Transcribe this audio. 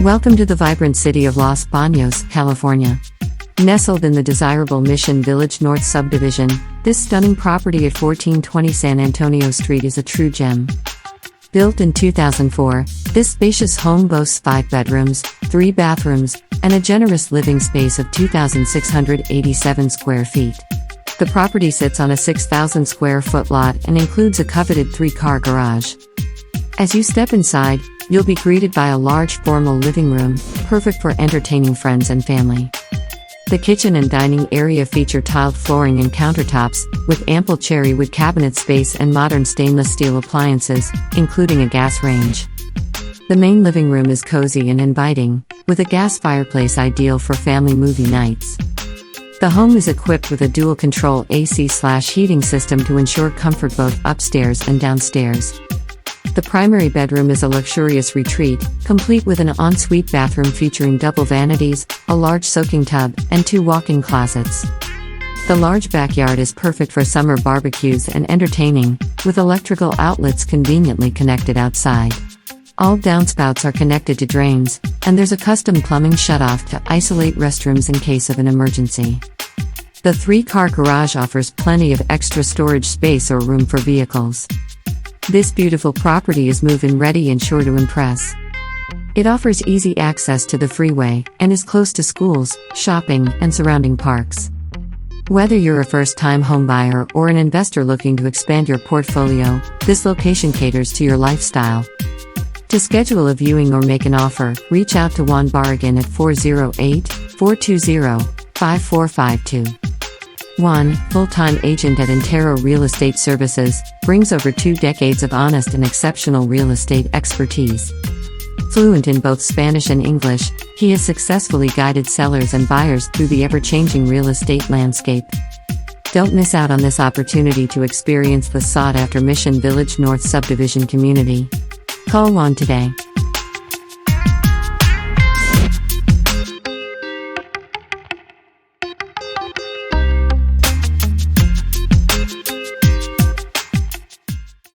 Welcome to the vibrant city of Los Banos, California. Nestled in the desirable Mission Village North Subdivision, this stunning property at 1420 San Antonio Street is a true gem. Built in 2004, this spacious home boasts 5 bedrooms, 3 bathrooms, and a generous living space of 2,687 square feet. The property sits on a 6,000 square foot lot and includes a coveted 3-car garage. As you step inside, you'll be greeted by a large formal living room, perfect for entertaining friends and family. The kitchen and dining area feature tiled flooring and countertops, with ample cherry wood cabinet space and modern stainless steel appliances, including a gas range. The main living room is cozy and inviting, with a gas fireplace ideal for family movie nights. The home is equipped with a dual-control AC/heating system to ensure comfort both upstairs and downstairs. The primary bedroom is a luxurious retreat, complete with an ensuite bathroom featuring double vanities, a large soaking tub, and 2 walk-in closets. The large backyard is perfect for summer barbecues and entertaining, with electrical outlets conveniently connected outside. All downspouts are connected to drains, and there's a custom plumbing shutoff to isolate restrooms in case of an emergency. The 3-car garage offers plenty of extra storage space or room for vehicles. This beautiful property is move-in ready and sure to impress. It offers easy access to the freeway and is close to schools, shopping, and surrounding parks. Whether you're a first-time homebuyer or an investor looking to expand your portfolio, this location caters to your lifestyle. To schedule a viewing or make an offer, reach out to Juan Barragan at 408-420-5452. Juan, full-time agent at Intero Real Estate Services, brings over 2 decades of honest and exceptional real estate expertise. Fluent in both Spanish and English, he has successfully guided sellers and buyers through the ever-changing real estate landscape. Don't miss out on this opportunity to experience the sought-after Mission Village North Subdivision community. Call Juan today.